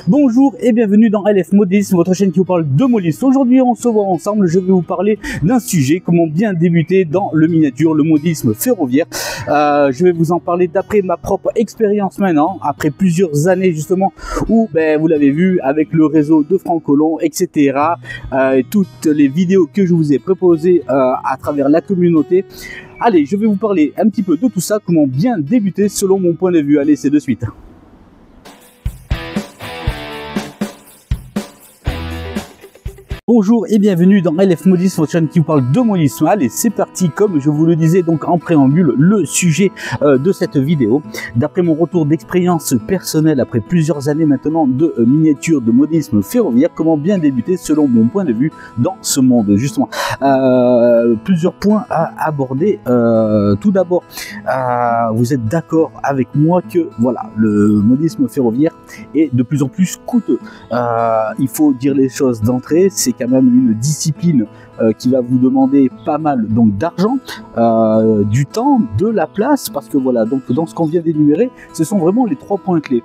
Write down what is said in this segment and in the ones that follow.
Bonjour et bienvenue dans LF Modélisme, votre chaîne qui vous parle de modélisme. Aujourd'hui, on se voit ensemble, je vais vous parler d'un sujet, comment bien débuter dans le miniature, le modélisme ferroviaire. Je vais vous en parler d'après ma propre expérience maintenant, après plusieurs années justement où, vous l'avez vu, avec le réseau de Franck Collomb, etc. Toutes les vidéos que je vous ai proposées à travers la communauté. Allez, je vais vous parler un petit peu de tout ça, comment bien débuter selon mon point de vue. Allez, c'est de suite. Bonjour et bienvenue dans LF Modélisme, votre chaîne qui vous parle de modélisme. Allez, c'est parti, comme je vous le disais donc en préambule, le sujet de cette vidéo. D'après mon retour d'expérience personnelle, après plusieurs années maintenant de miniature de modélisme ferroviaire, comment bien débuter selon mon point de vue dans ce monde, justement. Plusieurs points à aborder. Tout d'abord, vous êtes d'accord avec moi que voilà, le modélisme ferroviaire est de plus en plus coûteux. Il faut dire les choses d'entrée, c'est quand même une discipline qui va vous demander pas mal donc d'argent, du temps, de la place, parce que voilà, donc dans ce qu'on vient d'énumérer, ce sont vraiment les trois points clés.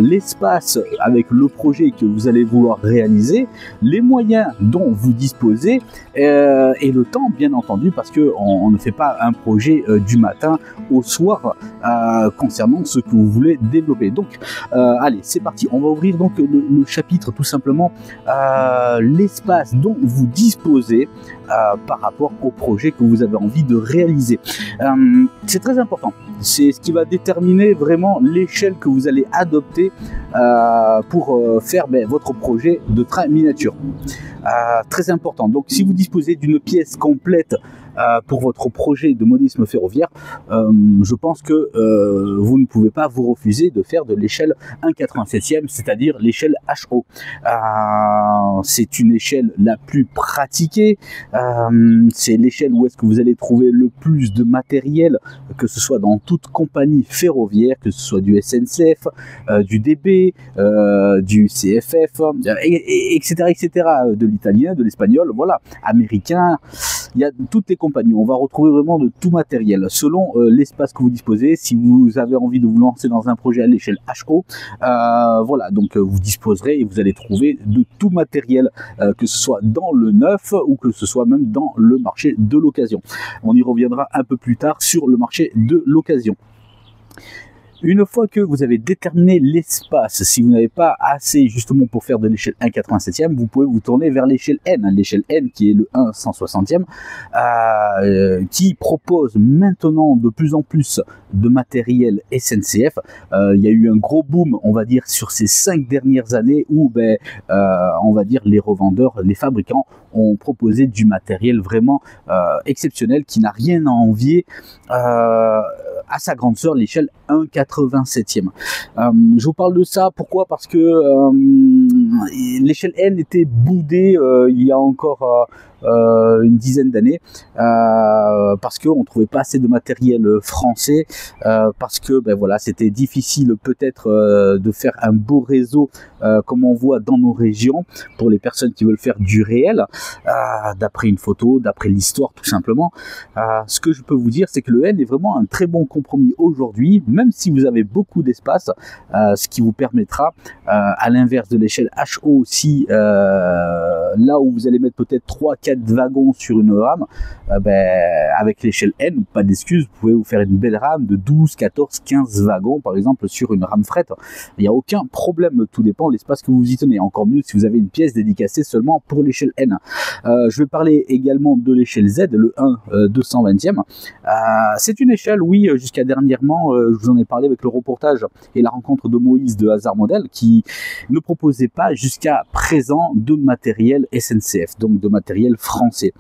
L'espace avec le projet que vous allez vouloir réaliser, les moyens dont vous disposez, et le temps bien entendu, parce que on ne fait pas un projet du matin au soir concernant ce que vous voulez développer. Donc allez, c'est parti, on va ouvrir donc le chapitre tout simplement, l'espace dont vous disposez par rapport au projet que vous avez envie de réaliser. C'est très important, c'est ce qui va déterminer vraiment l'échelle que vous allez adopter pour faire votre projet de train miniature. Très important, donc si vous disposez d'une pièce complète pour votre projet de modélisme ferroviaire, je pense que vous ne pouvez pas vous refuser de faire de l'échelle 1/87e, c'est-à-dire l'échelle HO. C'est une échelle la plus pratiquée, c'est l'échelle où est-ce que vous allez trouver le plus de matériel, que ce soit dans toute compagnie ferroviaire, que ce soit du SNCF, du DB, du CFF, etc., de l'italien, de l'espagnol, voilà, américain. Il y a toutes les compagnies, on va retrouver vraiment de tout matériel selon l'espace que vous disposez. Si vous avez envie de vous lancer dans un projet à l'échelle HO, voilà, donc vous disposerez et vous allez trouver de tout matériel, que ce soit dans le neuf ou que ce soit même dans le marché de l'occasion. On y reviendra un peu plus tard sur le marché de l'occasion. Une fois que vous avez déterminé l'espace, si vous n'avez pas assez justement pour faire de l'échelle 1/87e, vous pouvez vous tourner vers l'échelle N, l'échelle N qui est le 1/160e, qui propose maintenant de plus en plus de matériel SNCF. Il y a eu un gros boom, on va dire, sur ces 5 dernières années où, on va dire, les revendeurs, les fabricants ont proposé du matériel vraiment exceptionnel qui n'a rien à envier à sa grande sœur, l'échelle 1/87e. Je vous parle de ça, pourquoi? Parce que l'échelle N était boudée il y a encore une dizaine d'années, parce qu'on ne trouvait pas assez de matériel français, parce que voilà, c'était difficile peut-être de faire un beau réseau comme on voit dans nos régions pour les personnes qui veulent faire du réel, d'après une photo, d'après l'histoire tout simplement. Ce que je peux vous dire, c'est que le N est vraiment un très bon compromis aujourd'hui, même si vous avez beaucoup d'espace, ce qui vous permettra, à l'inverse de l'échelle HO, si là où vous allez mettre peut-être 3-4 wagons sur une rame, avec l'échelle N, pas d'excuse, vous pouvez vous faire une belle rame de 12, 14, 15 wagons par exemple sur une rame fret. Il n'y a aucun problème, tout dépend de l'espace que vous y tenez. Encore mieux si vous avez une pièce dédicacée seulement pour l'échelle N. Je vais parler également de l'échelle Z, le 1/220e. C'est une échelle, oui, jusqu'à dernièrement, je vous en ai parlé avec le reportage et la rencontre de Moïse de Hazard Model, qui ne proposait pas jusqu'à présent de matériel SNCF, donc de matériel français.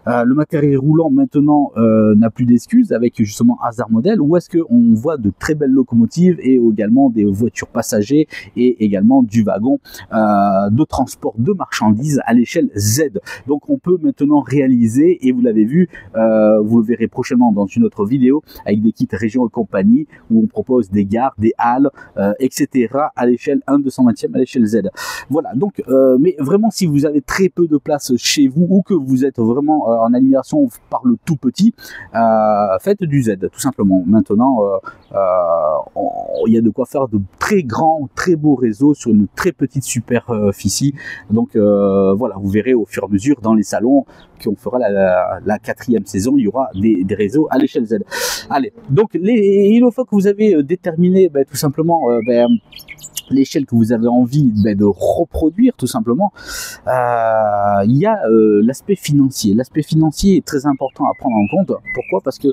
Le matériel roulant maintenant n'a plus d'excuses avec justement Hazard Model, où est-ce qu'on voit de très belles locomotives et également des voitures passagers et également du wagon de transport de marchandises à l'échelle Z. Donc on peut maintenant réaliser, et vous l'avez vu, vous le verrez prochainement dans une autre vidéo avec des kits région et compagnie où on propose des gares, des halles, etc. à l'échelle 1/220e, à l'échelle Z. Voilà, donc mais vraiment si vous avez très peu de place chez vous ou que vous êtes vraiment en animation par le tout petit, faites du Z tout simplement. Maintenant il y a de quoi faire de très grands, très beaux réseaux sur une très petite superficie. Donc voilà, vous verrez au fur et à mesure dans les salons qu'on fera la 4e saison, il y aura des réseaux à l'échelle Z. Allez, donc une fois que vous avez déterminé tout simplement l'échelle que vous avez envie de reproduire, tout simplement, il y a l'aspect financier. L'aspect financier est très important à prendre en compte. Pourquoi? Parce que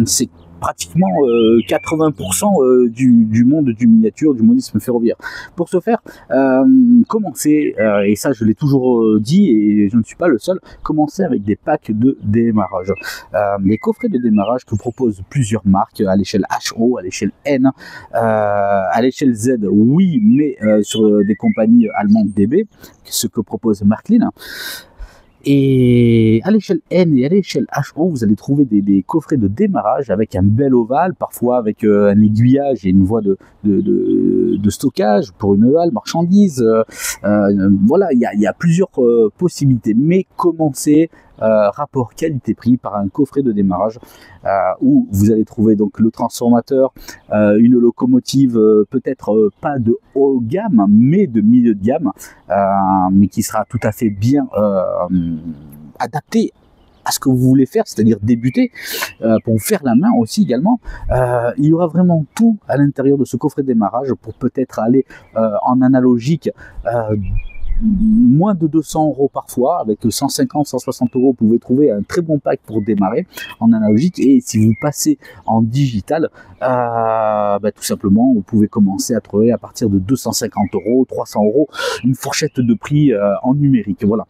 c'est pratiquement 80% du monde du miniature, du monisme ferroviaire. Pour ce faire, commencez, et ça je l'ai toujours dit et je ne suis pas le seul, commencez avec des packs de démarrage. Les coffrets de démarrage que proposent plusieurs marques à l'échelle HO, à l'échelle N, à l'échelle Z, oui, mais sur des compagnies allemandes DB, ce que propose Marklin. Et à l'échelle N et à l'échelle HO, vous allez trouver des coffrets de démarrage avec un bel ovale, parfois avec un aiguillage et une voie de stockage pour une halle marchandise. Voilà, il y a plusieurs possibilités. Mais commencez rapport qualité-prix par un coffret de démarrage où vous allez trouver donc le transformateur, une locomotive peut-être pas de haut gamme mais de milieu de gamme, mais qui sera tout à fait bien adapté à ce que vous voulez faire, c'est-à-dire débuter, pour faire la main aussi également. Il y aura vraiment tout à l'intérieur de ce coffret de démarrage pour peut-être aller en analogique, moins de 200 € parfois, avec 150, 160 €, vous pouvez trouver un très bon pack pour démarrer en analogique. Et si vous passez en digital, tout simplement, vous pouvez commencer à trouver à partir de 250 €, 300 €, une fourchette de prix en numérique. Voilà.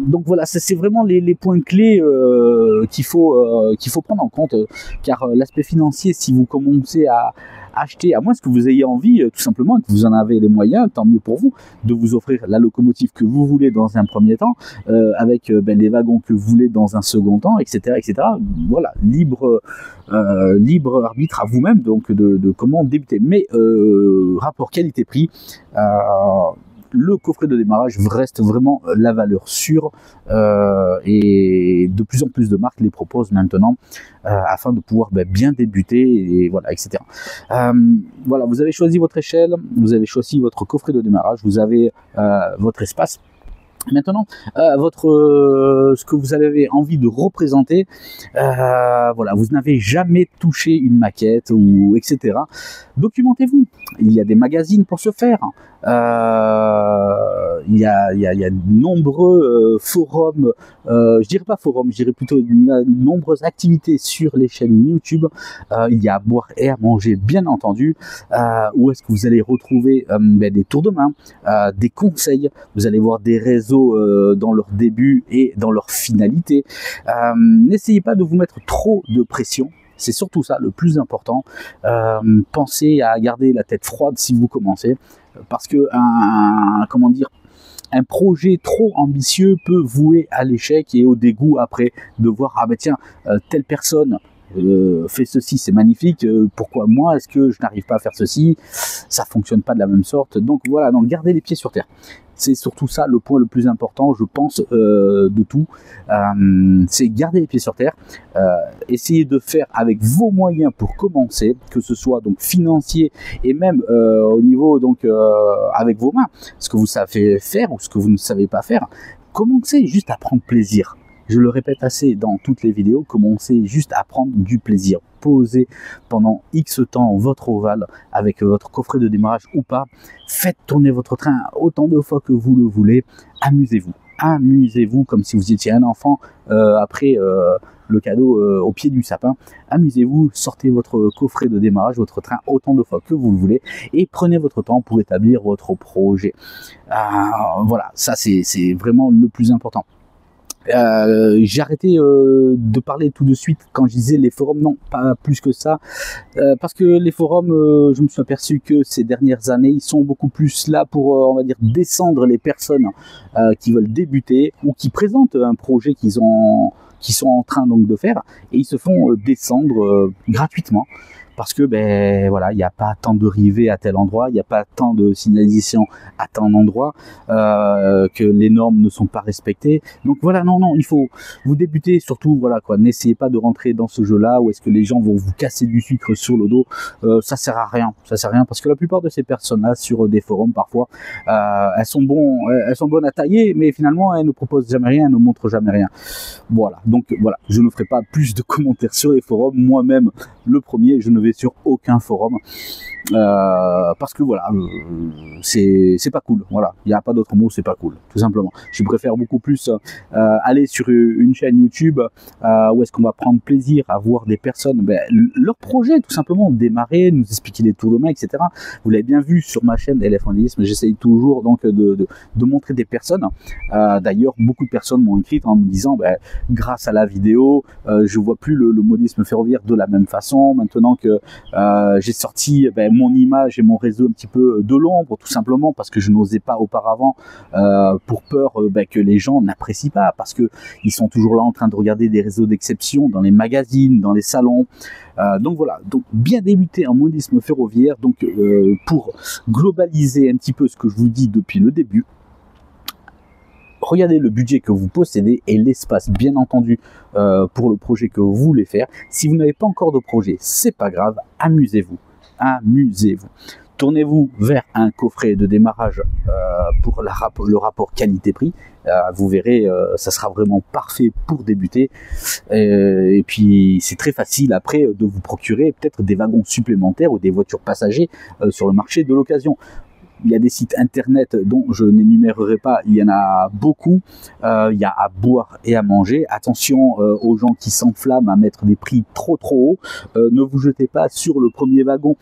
Donc voilà, c'est vraiment les points clés qu'il faut prendre en compte, car l'aspect financier, si vous commencez à acheter, à moins que vous ayez envie, tout simplement, que vous en avez les moyens, tant mieux pour vous, de vous offrir la locomotive que vous voulez dans un premier temps, avec les wagons que vous voulez dans un second temps, etc., etc. Voilà, libre arbitre à vous-même, donc de comment débuter. Mais rapport qualité-prix, le coffret de démarrage reste vraiment la valeur sûre, et de plus en plus de marques les proposent maintenant afin de pouvoir bien débuter, et voilà, etc. Voilà, vous avez choisi votre échelle, vous avez choisi votre coffret de démarrage, vous avez votre espace. Maintenant, ce que vous avez envie de représenter, voilà, vous n'avez jamais touché une maquette ou etc. Documentez-vous. Il y a des magazines pour ce faire. Il y a de nombreux forums, je dirais pas forums, je dirais plutôt de nombreuses activités sur les chaînes YouTube. Il y a à boire et à manger, bien entendu, où est-ce que vous allez retrouver des tours de main, des conseils, vous allez voir des réseaux dans leur début et dans leur finalité. N'essayez pas de vous mettre trop de pression. C'est surtout ça le plus important. Pensez à garder la tête froide si vous commencez, parce que un projet trop ambitieux peut vouer à l'échec et au dégoût après, de voir telle personne fait ceci, c'est magnifique, pourquoi moi est-ce que je n'arrive pas à faire ceci, ça fonctionne pas de la même sorte. Donc voilà, donc gardez les pieds sur terre. C'est surtout ça le point le plus important, je pense, de tout. C'est garder les pieds sur terre, essayer de faire avec vos moyens pour commencer, que ce soit donc financier et même au niveau donc avec vos mains, ce que vous savez faire ou ce que vous ne savez pas faire. Commencez juste à prendre plaisir. Je le répète assez dans toutes les vidéos, commencez juste à prendre du plaisir. Posez pendant X temps votre ovale avec votre coffret de démarrage ou pas. Faites tourner votre train autant de fois que vous le voulez. Amusez-vous. Amusez-vous comme si vous étiez un enfant après le cadeau au pied du sapin. Amusez-vous, sortez votre coffret de démarrage, votre train autant de fois que vous le voulez et prenez votre temps pour établir votre projet. Voilà, ça c'est vraiment le plus important. J'ai arrêté de parler tout de suite quand je disais les forums, non, pas plus que ça, parce que les forums, je me suis aperçu que ces dernières années, ils sont beaucoup plus là pour, on va dire, descendre les personnes qui veulent débuter ou qui présentent un projet qui sont en train donc de faire, et ils se font descendre gratuitement parce que ben voilà, il n'y a pas tant de rivets à tel endroit, il n'y a pas tant de signalisation à tel endroit, que les normes ne sont pas respectées. Donc voilà, non, il faut vous débuter surtout, voilà quoi, n'essayez pas de rentrer dans ce jeu-là où est-ce que les gens vont vous casser du sucre sur le dos. Ça sert à rien, parce que la plupart de ces personnes-là sur des forums parfois, elles sont bonnes à tailler, mais finalement elles ne proposent jamais rien, elles ne montrent jamais rien. Voilà, donc voilà, je ne ferai pas plus de commentaires sur les forums, moi-même le premier, je ne vais sur aucun forum. Parce que voilà, c'est pas cool, voilà, il n'y a pas d'autre mot, c'est pas cool, tout simplement. Je préfère beaucoup plus aller sur une chaîne YouTube où est-ce qu'on va prendre plaisir à voir des personnes, leur projet tout simplement, démarrer, nous expliquer les tours de main, etc. Vous l'avez bien vu sur ma chaîne LF Modélisme, j'essaye toujours donc de montrer des personnes. D'ailleurs, beaucoup de personnes m'ont écrit en me disant, grâce à la vidéo, je vois plus le modélisme ferroviaire de la même façon, maintenant que j'ai sorti mon image et mon réseau un petit peu de l'ombre, tout simplement parce que je n'osais pas auparavant, pour peur que les gens n'apprécient pas, parce que ils sont toujours là en train de regarder des réseaux d'exception dans les magazines, dans les salons. Donc voilà, donc bien débuter en modélisme ferroviaire, donc pour globaliser un petit peu ce que je vous dis depuis le début. Regardez le budget que vous possédez et l'espace, bien entendu, pour le projet que vous voulez faire. Si vous n'avez pas encore de projet, c'est pas grave, amusez-vous. Tournez-vous vers un coffret de démarrage pour le rapport qualité-prix. Vous verrez, ça sera vraiment parfait pour débuter. Et puis c'est très facile après de vous procurer peut-être des wagons supplémentaires ou des voitures passagers sur le marché de l'occasion. Il y a des sites internet dont je n'énumérerai pas, il y en a beaucoup. Il y a à boire et à manger. Attention aux gens qui s'enflamment à mettre des prix trop hauts. Ne vous jetez pas sur le premier wagon,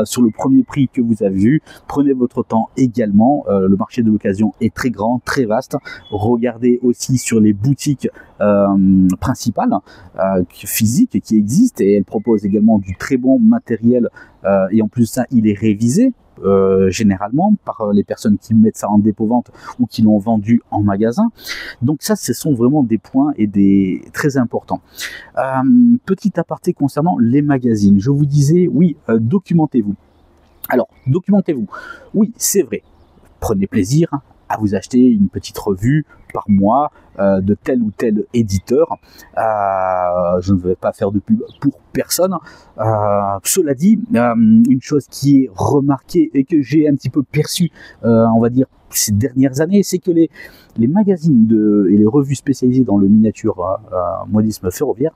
sur le premier prix que vous avez vu. Prenez votre temps également. Le marché de l'occasion est très grand, très vaste. Regardez aussi sur les boutiques principales physiques qui existent, et elles proposent également du très bon matériel, et en plus de ça, il est révisé. Généralement par les personnes qui mettent ça en dépôt-vente ou qui l'ont vendu en magasin. Donc ça, ce sont vraiment des points et des très importants. Petit aparté concernant les magazines. Je vous disais, oui, documentez-vous. Alors, documentez-vous. Oui, c'est vrai. Prenez plaisir à vous acheter une petite revue par mois de tel ou tel éditeur. Je ne vais pas faire de pub pour personne. Cela dit, une chose qui est remarquée et que j'ai un petit peu perçue, on va dire, ces dernières années, c'est que les magazines et les revues spécialisées dans le miniature modélisme ferroviaire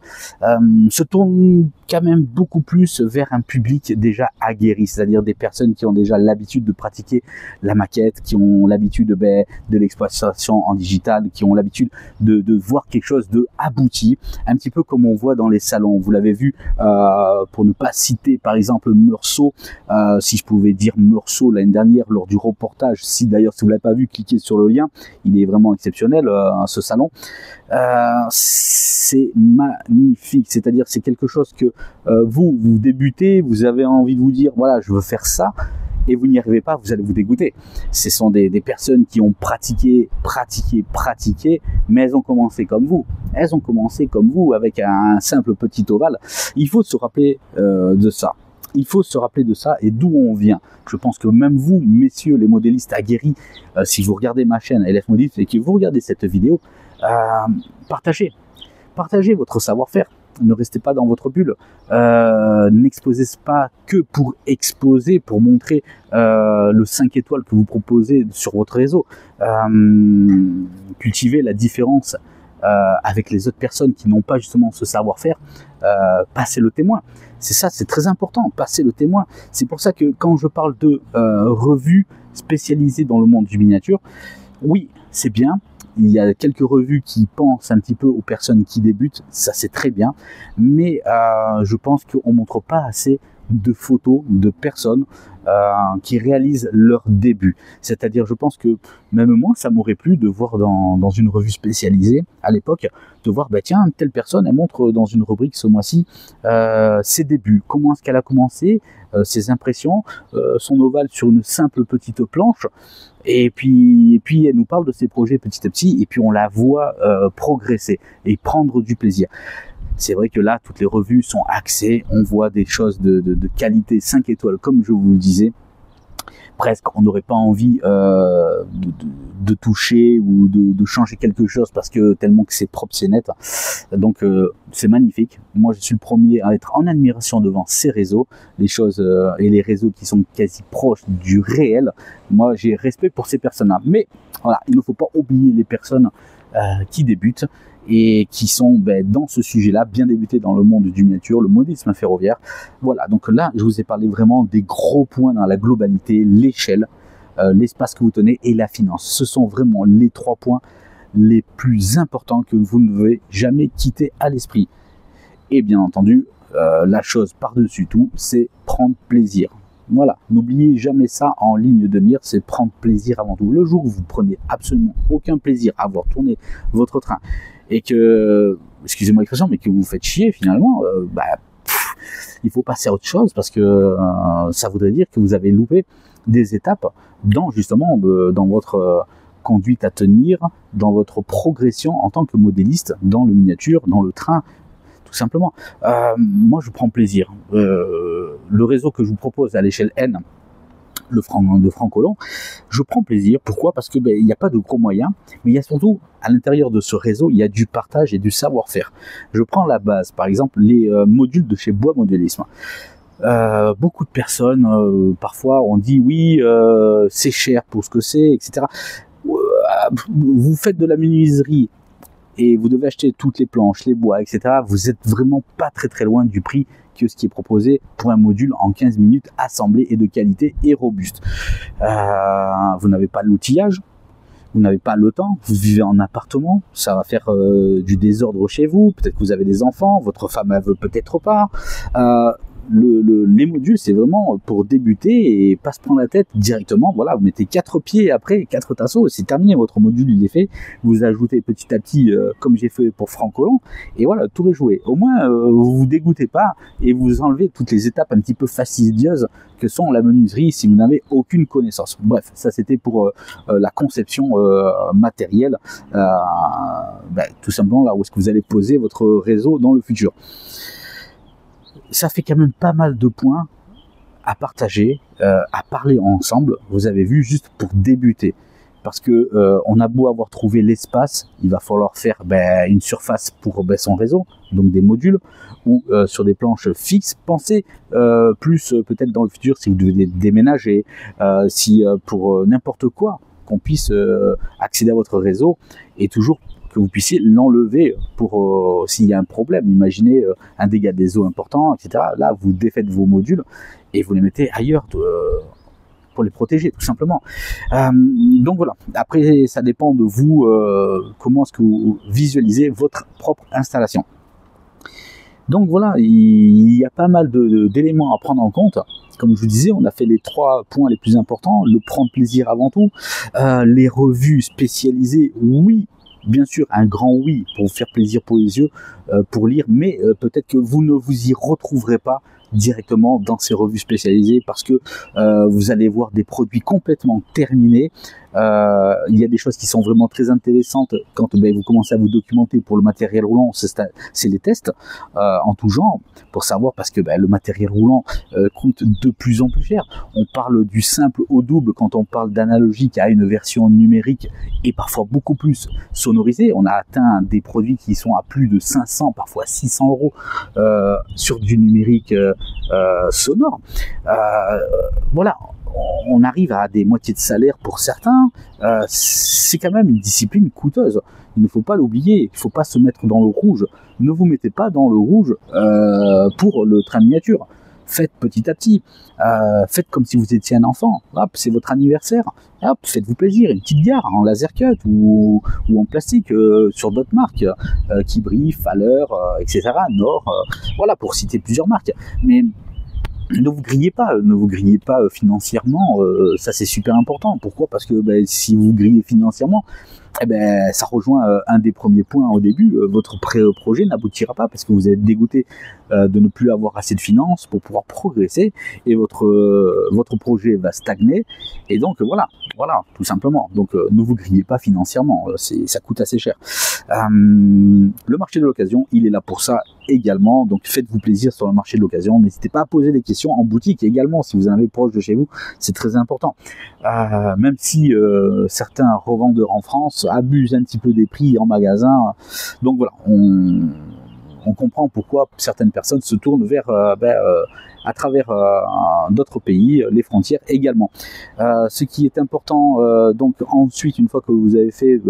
se tournent quand même beaucoup plus vers un public déjà aguerri, c'est-à-dire des personnes qui ont déjà l'habitude de pratiquer la maquette, qui ont l'habitude de l'exploitation en digital, qui ont l'habitude de voir quelque chose de abouti, un petit peu comme on voit dans les salons. Vous l'avez vu, pour ne pas citer par exemple Meursault, si je pouvais dire Meursault l'année dernière lors du reportage, si d'ailleurs si vous l'avez pas vu, cliquez sur le lien, il est vraiment exceptionnel ce salon. C'est magnifique, c'est-à-dire c'est quelque chose que vous débutez, vous avez envie de vous dire voilà, je veux faire ça, et vous n'y arrivez pas, vous allez vous dégoûter. Ce sont des personnes qui ont pratiqué, mais elles ont commencé comme vous. Elles ont commencé comme vous avec un simple petit ovale. Il faut se rappeler de ça. Il faut se rappeler de ça et d'où on vient. Je pense que même vous, messieurs les modélistes aguerris, si vous regardez ma chaîne LF Modélisme et que vous regardez cette vidéo, partagez votre savoir-faire. Ne restez pas dans votre bulle. N'exposez pas que pour exposer, pour montrer le 5 étoiles que vous proposez sur votre réseau. Cultivez la différence avec les autres personnes qui n'ont pas justement ce savoir-faire. Passez le témoin. C'est ça, c'est très important, passer le témoin. C'est pour ça que quand je parle de revues spécialisées dans le monde du miniature, oui, c'est bien. Il y a quelques revues qui pensent un petit peu aux personnes qui débutent, ça c'est très bien, mais je pense qu'on ne montre pas assez de photos de personnes qui réalisent leur début. C'est-à-dire, je pense que même moi, ça m'aurait plu de voir dans une revue spécialisée à l'époque, de voir, tiens, telle personne, elle montre dans une rubrique ce mois-ci ses débuts, comment est-ce qu'elle a commencé, ses impressions, son ovale sur une simple petite planche, et puis elle nous parle de ses projets petit à petit, et puis on la voit progresser et prendre du plaisir. C'est vrai que là, toutes les revues sont axées, on voit des choses de qualité 5 étoiles, comme je vous le disais. Presque, on n'aurait pas envie de toucher ou de changer quelque chose parce que tellement que c'est propre, c'est net. Donc c'est magnifique. Moi, je suis le premier à être en admiration devant ces réseaux, les choses et les réseaux qui sont quasi proches du réel. Moi, j'ai respect pour ces personnes-là. Mais voilà, il ne faut pas oublier les personnes qui débutent et qui sont dans ce sujet-là, bien débutés dans le monde du miniature, le modélisme ferroviaire. Voilà, donc là, je vous ai parlé vraiment des gros points dans la globalité, l'échelle, l'espace que vous tenez et la finance. Ce sont vraiment les 3 points les plus importants que vous ne devez jamais quitter à l'esprit. Et bien entendu, la chose par-dessus tout, c'est prendre plaisir. Voilà, n'oubliez jamais ça en ligne de mire, c'est prendre plaisir avant tout. Le jour où vous prenez absolument aucun plaisir à voir tourner votre train et que, excusez-moi l'expression, mais que vous faites chier finalement, il faut passer à autre chose parce que ça voudrait dire que vous avez loupé des étapes dans justement dans votre conduite à tenir, dans votre progression en tant que modéliste, dans le miniature, dans le train. Tout simplement. Moi, je prends plaisir. Le réseau que je vous propose à l'échelle N, de Francolon, je prends plaisir. Pourquoi? Parce que il n'y a pas de gros moyens, mais il y a surtout, à l'intérieur de ce réseau, il y a du partage et du savoir-faire. Je prends la base, par exemple, les modules de chez Bois Modélisme. Beaucoup de personnes, parfois, on dit oui, c'est cher pour ce que c'est, etc. Vous faites de la menuiserie et vous devez acheter toutes les planches, les bois, etc. Vous êtes vraiment pas très loin du prix que ce qui est proposé pour un module en 15 minutes assemblé et de qualité et robuste. Vous n'avez pas l'outillage, vous n'avez pas le temps, vous vivez en appartement, ça va faire du désordre chez vous, peut-être que vous avez des enfants, votre femme elle veut peut-être pas. Les modules, c'est vraiment pour débuter et pas se prendre la tête directement. Voilà, vous mettez 4 pieds après, 4 tasseaux, c'est terminé, votre module il est fait. Vous ajoutez petit à petit, comme j'ai fait pour Francolon, et voilà, tout est joué. Au moins, vous vous dégoûtez pas et vous enlevez toutes les étapes un petit peu fastidieuses que sont la menuiserie si vous n'avez aucune connaissance. Bref, ça c'était pour la conception matérielle, tout simplement là où est-ce que vous allez poser votre réseau dans le futur. Ça fait quand même pas mal de points à partager, à parler ensemble. Vous avez vu, juste pour débuter. Parce que on a beau avoir trouvé l'espace, il va falloir faire une surface pour son réseau, donc des modules, ou sur des planches fixes. Pensez plus peut-être dans le futur si vous devez déménager, si pour n'importe quoi, qu'on puisse accéder à votre réseau et toujours que vous puissiez l'enlever pour s'il y a un problème. Imaginez un dégât des eaux important, etc. Là, vous défaites vos modules et vous les mettez ailleurs pour les protéger, tout simplement. Donc voilà. Après, ça dépend de vous, comment est-ce que vous visualisez votre propre installation. Donc voilà, il y a pas mal d'éléments à prendre en compte. Comme je vous disais, on a fait les 3 points les plus importants. Le prendre plaisir avant tout. Les revues spécialisées, oui. Bien sûr, un grand oui pour vous faire plaisir pour les yeux, pour lire, mais peut-être que vous ne vous y retrouverez pas directement dans ces revues spécialisées parce que vous allez voir des produits complètement terminés. Il y a des choses qui sont vraiment très intéressantes quand vous commencez à vous documenter pour le matériel roulant, c'est les tests en tout genre pour savoir, parce que le matériel roulant coûte de plus en plus cher. On parle du simple au double quand on parle d'analogique à une version numérique et parfois beaucoup plus sonorisée. On a atteint des produits qui sont à plus de 500, parfois 600 euros sur du numérique sonore. Voilà, on arrive à des moitiés de salaire pour certains. C'est quand même une discipline coûteuse. Il ne faut pas l'oublier, il ne faut pas se mettre dans le rouge. Ne vous mettez pas dans le rouge pour le train miniature. Faites petit à petit. Faites comme si vous étiez un enfant. Hop, c'est votre anniversaire. Hop, faites-vous plaisir. Une petite gare en laser cut ou en plastique sur d'autres marques qui brillent, Faller, etc. Nord. Voilà, pour citer plusieurs marques. Mais ne vous grillez pas financièrement, ça c'est super important. Pourquoi? Parce que si vous grillez financièrement, ça rejoint un des premiers points au début, votre projet n'aboutira pas parce que vous êtes dégoûté de ne plus avoir assez de finances pour pouvoir progresser et votre projet va stagner et donc voilà, tout simplement. Donc ne vous grillez pas financièrement, ça coûte assez cher. Le marché de l'occasion, il est là pour ça également. Donc faites-vous plaisir sur le marché de l'occasion. N'hésitez pas à poser des questions en boutique également si vous en avez proche de chez vous. C'est très important. Même si certains revendeurs en France abusent un petit peu des prix en magasin. Donc voilà, on comprend pourquoi certaines personnes se tournent vers à travers d'autres pays, les frontières également. Ce qui est important, donc ensuite, une fois que vous avez fait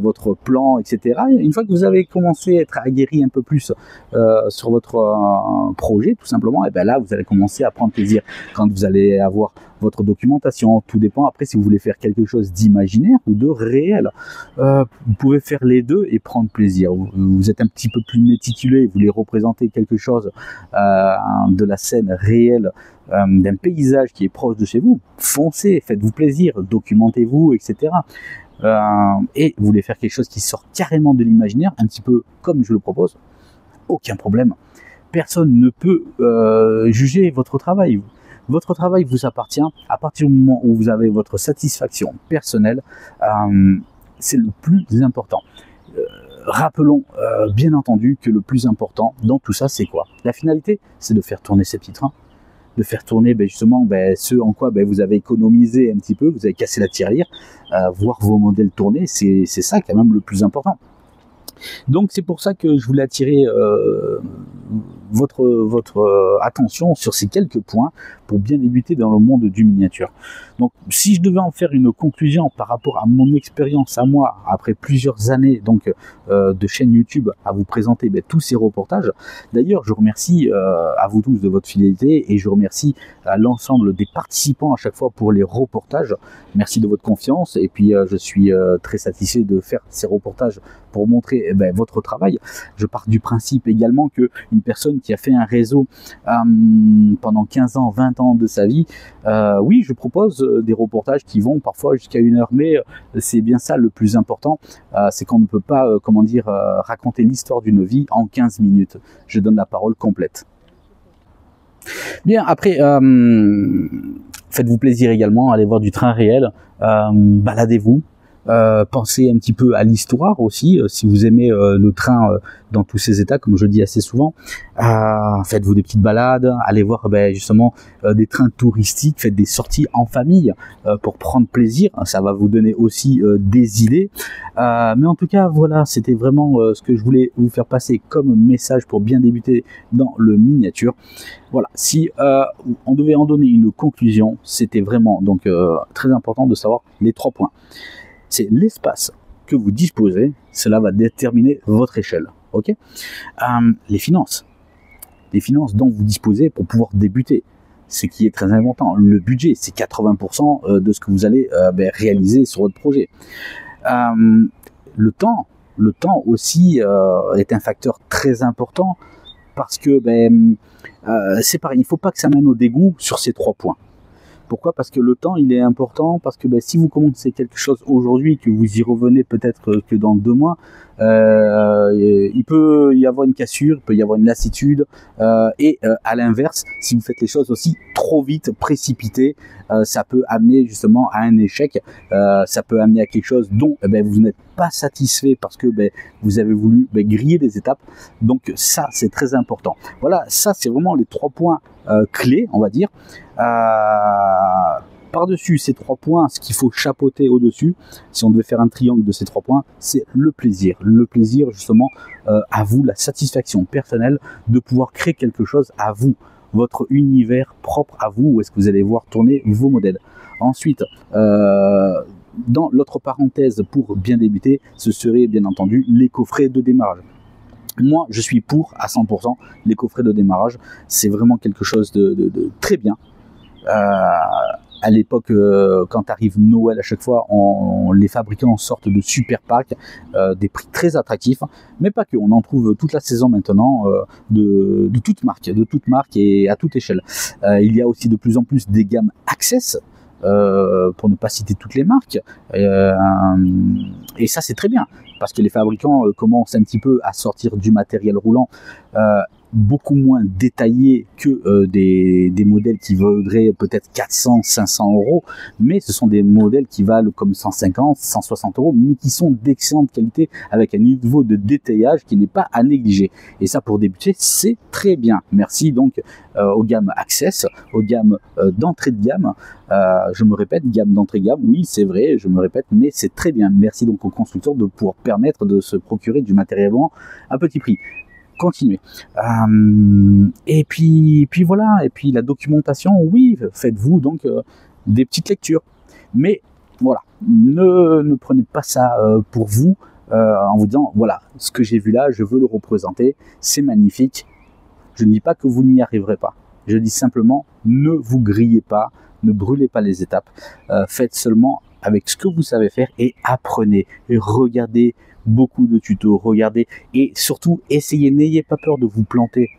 votre plan, etc., une fois que vous avez commencé à être aguerri un peu plus sur votre projet, tout simplement, et bien là, vous allez commencer à prendre plaisir quand vous allez avoir votre documentation. Tout dépend après si vous voulez faire quelque chose d'imaginaire ou de réel. Vous pouvez faire les deux et prendre plaisir. Vous êtes un petit peu plus méticuleux, vous voulez représenter quelque chose de la scène réelle, d'un paysage qui est proche de chez vous. Foncez, faites-vous plaisir, documentez-vous, etc. Et vous voulez faire quelque chose qui sort carrément de l'imaginaire, un petit peu comme je le propose, aucun problème. Personne ne peut juger votre travail. Votre travail vous appartient à partir du moment où vous avez votre satisfaction personnelle. C'est le plus important. Rappelons bien entendu que le plus important dans tout ça, c'est quoi? La finalité, c'est de faire tourner ces petits trains, de faire tourner justement ce en quoi vous avez économisé un petit peu, vous avez cassé la tirelire, voir vos modèles tourner, c'est ça quand même le plus important. Donc c'est pour ça que je voulais attirer votre attention sur ces quelques points pour bien débuter dans le monde du miniature. Donc si je devais en faire une conclusion par rapport à mon expérience à moi, après plusieurs années donc de chaîne YouTube à vous présenter tous ces reportages, d'ailleurs je remercie à vous tous de votre fidélité et je remercie à l'ensemble des participants à chaque fois pour les reportages. Merci de votre confiance et puis je suis très satisfait de faire ces reportages pour montrer votre travail. Je pars du principe également que une personne qui a fait un réseau pendant 15 ans, 20 ans de sa vie, oui, je propose des reportages qui vont parfois jusqu'à 1 heure, mais c'est bien ça le plus important, c'est qu'on ne peut pas, raconter l'histoire d'une vie en 15 minutes. Je donne la parole complète. Bien, après, faites-vous plaisir également, allez voir du train réel, baladez-vous. Pensez un petit peu à l'histoire aussi, si vous aimez le train dans tous ses états, comme je dis assez souvent. Faites-vous des petites balades, allez voir justement des trains touristiques, faites des sorties en famille pour prendre plaisir, ça va vous donner aussi des idées. Mais en tout cas, voilà, c'était vraiment ce que je voulais vous faire passer comme message pour bien débuter dans le miniature. Voilà, si on devait en donner une conclusion, c'était vraiment donc très important de savoir les 3 points. C'est l'espace que vous disposez, cela va déterminer votre échelle. Ok, les finances dont vous disposez pour pouvoir débuter, ce qui est très important. Le budget, c'est 80% de ce que vous allez réaliser sur votre projet. Le temps aussi est un facteur très important parce que c'est pareil, il ne faut pas que ça mène au dégoût sur ces 3 points. Pourquoi? Parce que le temps, il est important, parce que si vous commencez quelque chose aujourd'hui, que vous y revenez peut-être que dans 2 mois, il peut y avoir une cassure, il peut y avoir une lassitude, et à l'inverse, si vous faites les choses aussi trop vite, précipitées, ça peut amener justement à un échec, ça peut amener à quelque chose dont vous n'êtes pas satisfait parce que vous avez voulu griller des étapes. Donc ça, c'est très important. Voilà, ça c'est vraiment les 3 points clés, on va dire. Par-dessus ces 3 points, ce qu'il faut chapeauter au-dessus, si on devait faire un triangle de ces 3 points, c'est le plaisir. Le plaisir justement à vous, la satisfaction personnelle de pouvoir créer quelque chose à vous, votre univers propre à vous, où est-ce que vous allez voir tourner vos modèles. Ensuite, dans l'autre parenthèse pour bien débuter, ce serait bien entendu les coffrets de démarrage. Moi, je suis pour à 100% les coffrets de démarrage. C'est vraiment quelque chose de très bien. À l'époque, quand arrive Noël, à chaque fois, les fabricants sortent de super packs, des prix très attractifs, mais pas que. On en trouve toute la saison maintenant, de toute marque et à toute échelle. Il y a aussi de plus en plus des gammes Access, pour ne pas citer toutes les marques, et ça c'est très bien parce que les fabricants commencent un petit peu à sortir du matériel roulant beaucoup moins détaillés que des modèles qui vaudraient peut-être 400, 500 euros, mais ce sont des modèles qui valent comme 150, 160 euros, mais qui sont d'excellente qualité avec un niveau de détaillage qui n'est pas à négliger. Et ça, pour débuter, c'est très bien. Merci donc aux gammes Access, aux gammes d'entrée de gamme. Je me répète, gamme d'entrée de gamme, oui, c'est vrai, je me répète, mais c'est très bien. Merci donc aux constructeurs de pouvoir permettre de se procurer du matériel à petit prix. Continuez. Et puis voilà. Et puis la documentation, oui, faites-vous donc des petites lectures. Mais voilà, ne prenez pas ça pour vous en vous disant voilà, ce que j'ai vu là, je veux le représenter, c'est magnifique. Je ne dis pas que vous n'y arriverez pas. Je dis simplement ne vous grillez pas, ne brûlez pas les étapes. Faites seulement avec ce que vous savez faire et apprenez et regardez beaucoup de tutos, regardez et surtout essayez, n'ayez pas peur de vous planter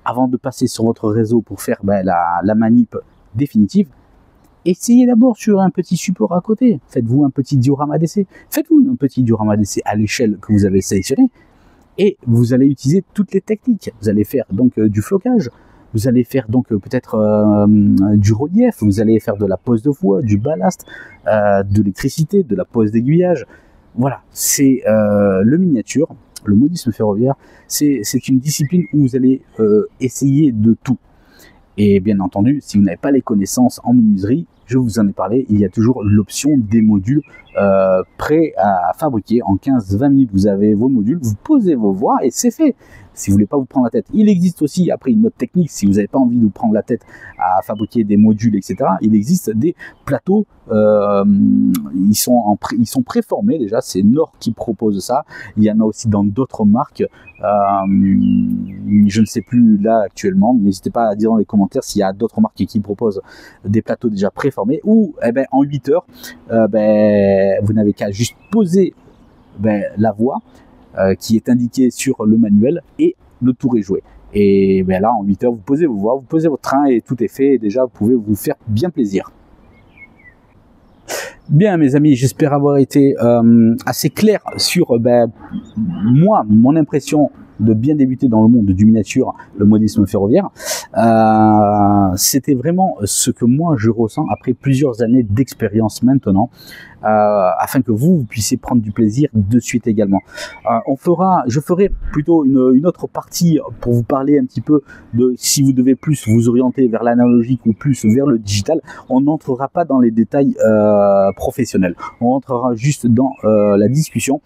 avant de passer sur votre réseau pour faire la manip définitive. Essayez d'abord sur un petit support à côté, faites-vous un petit diorama d'essai, faites-vous un petit diorama d'essai à l'échelle que vous avez sélectionné et vous allez utiliser toutes les techniques. Vous allez faire donc du flocage, vous allez faire donc peut-être du relief, vous allez faire de la pose de voie, du ballast, de l'électricité, de la pose d'aiguillage. Voilà, c'est le miniature, le modisme ferroviaire, c'est une discipline où vous allez essayer de tout. Et bien entendu, si vous n'avez pas les connaissances en menuiserie, je vous en ai parlé, il y a toujours l'option des modules prêts à fabriquer. En 15-20 minutes, vous avez vos modules, vous posez vos voies et c'est fait. Si vous voulez pas vous prendre la tête. Il existe aussi, après une autre technique, si vous n'avez pas envie de vous prendre la tête à fabriquer des modules, etc., il existe des plateaux, ils sont préformés déjà, c'est Nord qui propose ça. Il y en a aussi dans d'autres marques, je ne sais plus là actuellement, n'hésitez pas à dire dans les commentaires s'il y a d'autres marques qui proposent des plateaux déjà préformés, ou en 8 heures, vous n'avez qu'à juste poser la voie, qui est indiqué sur le manuel et le tour est joué. Et là, en 8 heures, vous posez vos voies, vous posez votre train et tout est fait. Et déjà, vous pouvez vous faire bien plaisir. Bien, mes amis, j'espère avoir été assez clair sur moi, mon impression de bien débuter dans le monde du miniature, le modisme ferroviaire. C'était vraiment ce que moi je ressens après plusieurs années d'expérience maintenant, afin que vous puissiez prendre du plaisir de suite également. Je ferai plutôt une autre partie pour vous parler un petit peu de si vous devez plus vous orienter vers l'analogique ou plus vers le digital. On n'entrera pas dans les détails professionnels, on entrera juste dans la discussion.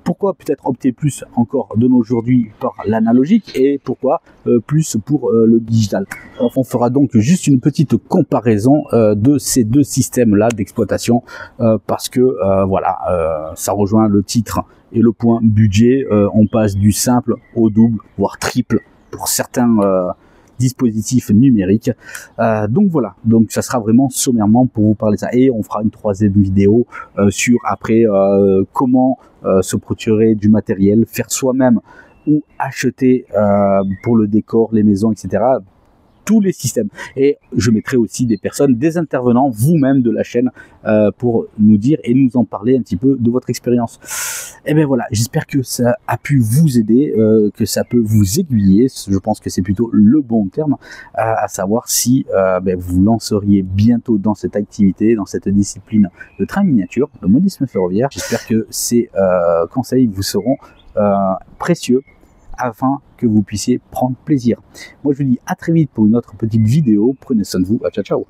Pourquoi peut-être opter plus encore de nos aujourd'hui par l'analogique et pourquoi plus pour le digital. On fera donc juste une petite comparaison de ces deux systèmes-là d'exploitation parce que voilà, ça rejoint le titre et le point budget. On passe du simple au double, voire triple pour certains dispositifs numériques. Donc voilà, donc ça sera vraiment sommairement pour vous parler de ça et on fera une troisième vidéo sur après comment se procurer du matériel, faire soi-même ou acheter pour le décor, les maisons, etc. Tous les systèmes. Et je mettrai aussi des personnes, des intervenants, vous-même de la chaîne, pour nous dire et nous en parler un petit peu de votre expérience. Et bien voilà, j'espère que ça a pu vous aider, que ça peut vous aiguiller. Je pense que c'est plutôt le bon terme, à savoir si vous lanceriez bientôt dans cette activité, dans cette discipline de train miniature, le modisme ferroviaire. J'espère que ces conseils vous seront précieux afin que vous puissiez prendre plaisir. Moi je vous dis à très vite pour une autre petite vidéo. Prenez soin de vous. Ciao ciao.